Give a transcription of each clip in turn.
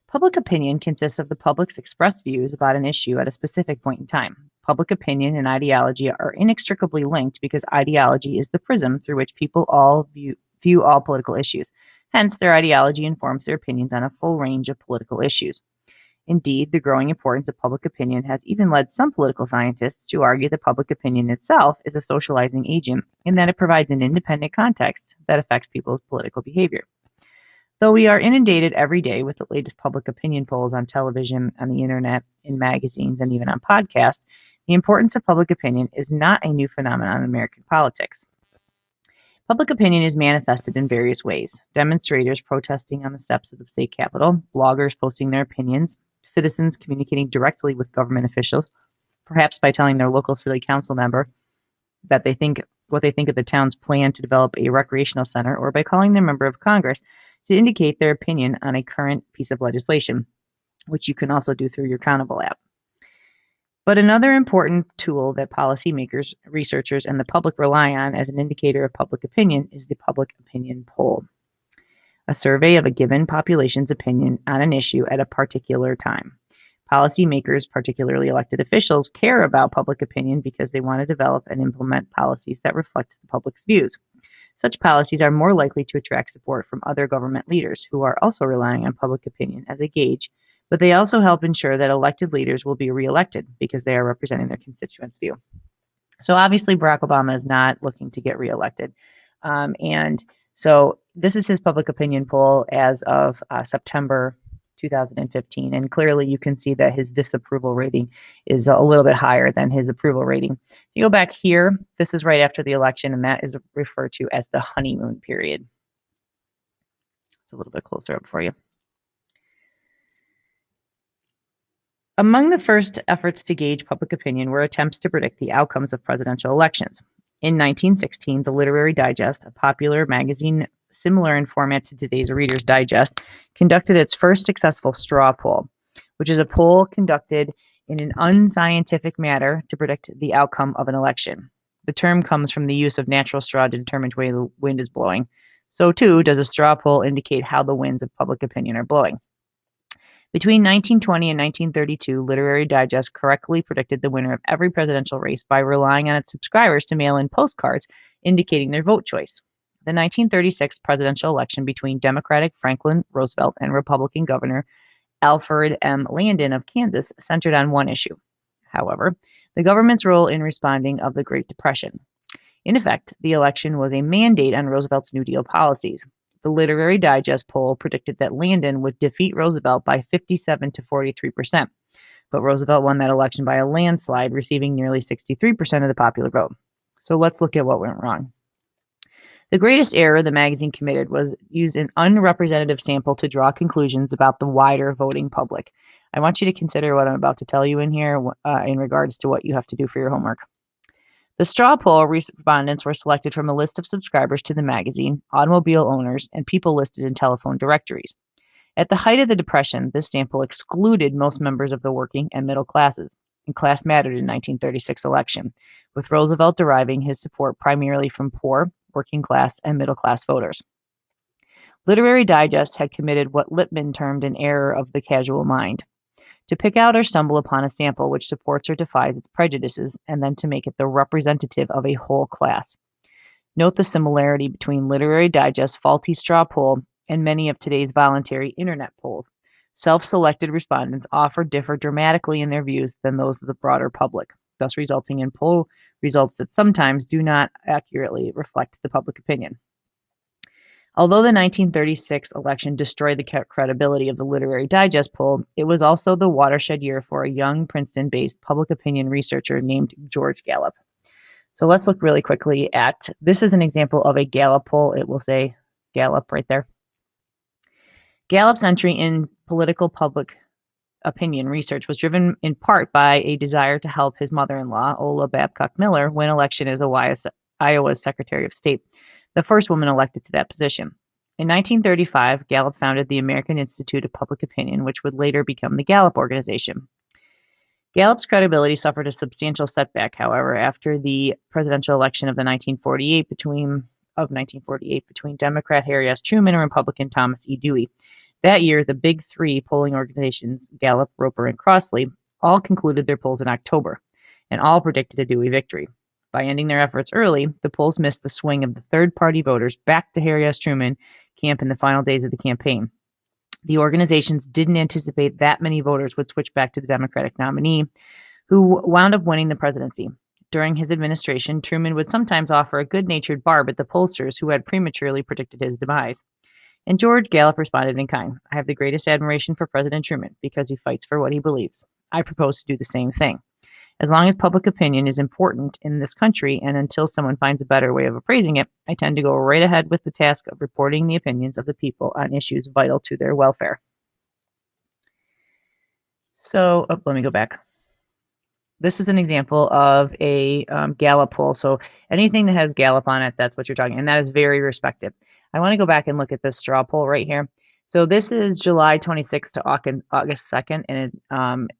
Public opinion consists of the public's expressed views about an issue at a specific point in time. Public opinion and ideology are inextricably linked because ideology is the prism through which people view all political issues. Hence, their ideology informs their opinions on a full range of political issues. Indeed, the growing importance of public opinion has even led some political scientists to argue that public opinion itself is a socializing agent in that it provides an independent context that affects people's political behavior. Though we are inundated every day with the latest public opinion polls on television, on the internet, in magazines, and even on podcasts, the importance of public opinion is not a new phenomenon in American politics. Public opinion is manifested in various ways. Demonstrators protesting on the steps of the state capitol, bloggers posting their opinions, citizens communicating directly with government officials, perhaps by telling their local city council member that what they think of the town's plan to develop a recreational center, or by calling their member of Congress to indicate their opinion on a current piece of legislation, which you can also do through your Countable app. But another important tool that policymakers, researchers, and the public rely on as an indicator of public opinion is the public opinion poll, a survey of a given population's opinion on an issue at a particular time. Policymakers, particularly elected officials, care about public opinion because they want to develop and implement policies that reflect the public's views. Such policies are more likely to attract support from other government leaders who are also relying on public opinion as a gauge, but they also help ensure that elected leaders will be reelected because they are representing their constituents' view. So obviously, Barack Obama is not looking to get reelected. And so this is his public opinion poll as of September 2015. And clearly you can see that his disapproval rating is a little bit higher than his approval rating. If you go back here, this is right after the election, and that is referred to as the honeymoon period. It's a little bit closer up for you. Among the first efforts to gauge public opinion were attempts to predict the outcomes of presidential elections. In 1916, the Literary Digest, a popular magazine similar in format to today's Reader's Digest, conducted its first successful straw poll, which is a poll conducted in an unscientific manner to predict the outcome of an election. The term comes from the use of natural straw to determine which way the wind is blowing. So too does a straw poll indicate how the winds of public opinion are blowing. Between 1920 and 1932, Literary Digest correctly predicted the winner of every presidential race by relying on its subscribers to mail in postcards indicating their vote choice. The 1936 presidential election between Democratic Franklin Roosevelt and Republican Governor Alfred M. Landon of Kansas centered on one issue. However, the government's role in responding of the Great Depression. In effect, the election was a mandate on Roosevelt's New Deal policies. The Literary Digest poll predicted that Landon would defeat Roosevelt by 57 to 43%, but Roosevelt won that election by a landslide, receiving nearly 63% of the popular vote. So let's look at what went wrong. The greatest error the magazine committed was use an unrepresentative sample to draw conclusions about the wider voting public. I want you to consider what I'm about to tell you in here in regards to what you have to do for your homework. The straw poll respondents were selected from a list of subscribers to the magazine, automobile owners, and people listed in telephone directories. At the height of the Depression, this sample excluded most members of the working and middle classes, and class mattered in 1936 election, with Roosevelt deriving his support primarily from poor, working class, and middle class voters. Literary Digest had committed what Lippmann termed an error of the casual mind, to pick out or stumble upon a sample which supports or defies its prejudices, and then to make it the representative of a whole class. Note the similarity between Literary Digest's faulty straw poll and many of today's voluntary internet polls. Self-selected respondents often differ dramatically in their views than those of the broader public, thus resulting in poll results that sometimes do not accurately reflect the public opinion. Although the 1936 election destroyed the credibility of the Literary Digest poll, it was also the watershed year for a young Princeton-based public opinion researcher named George Gallup. So let's look really quickly at, this is an example of a Gallup poll. It will say Gallup right there. Gallup's entry in political public opinion research was driven in part by a desire to help his mother-in-law, Ola Babcock Miller, win election as Iowa's Secretary of State, the first woman elected to that position. In 1935, Gallup founded the American Institute of Public Opinion, which would later become the Gallup Organization. Gallup's credibility suffered a substantial setback, however, after the presidential election of 1948 between Democrat Harry S. Truman and Republican Thomas E. Dewey. That year, the big three polling organizations, Gallup, Roper, and Crossley, all concluded their polls in October, and all predicted a Dewey victory. By ending their efforts early, the polls missed the swing of the third-party voters back to Harry S. Truman camp in the final days of the campaign. The organizations didn't anticipate that many voters would switch back to the Democratic nominee, who wound up winning the presidency. During his administration, Truman would sometimes offer a good-natured barb at the pollsters who had prematurely predicted his demise. And George Gallup responded in kind. I have the greatest admiration for President Truman because he fights for what he believes. I propose to do the same thing. As long as public opinion is important in this country and until someone finds a better way of appraising it, I tend to go right ahead with the task of reporting the opinions of the people on issues vital to their welfare. So, let me go back. This is an example of a Gallup poll. So anything that has Gallup on it, that's what you're talking, and that is very respected. I want to go back and look at this straw poll right here. So this is July 26th to August 2nd, and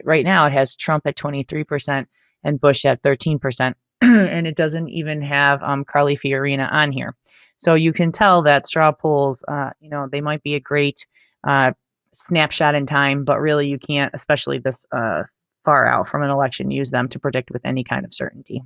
right now it has Trump at 23% and Bush at 13%, and it doesn't even have Carly Fiorina on here. So you can tell that straw polls, they might be a great snapshot in time, but really you can't, especially this far out from an election, use them to predict with any kind of certainty.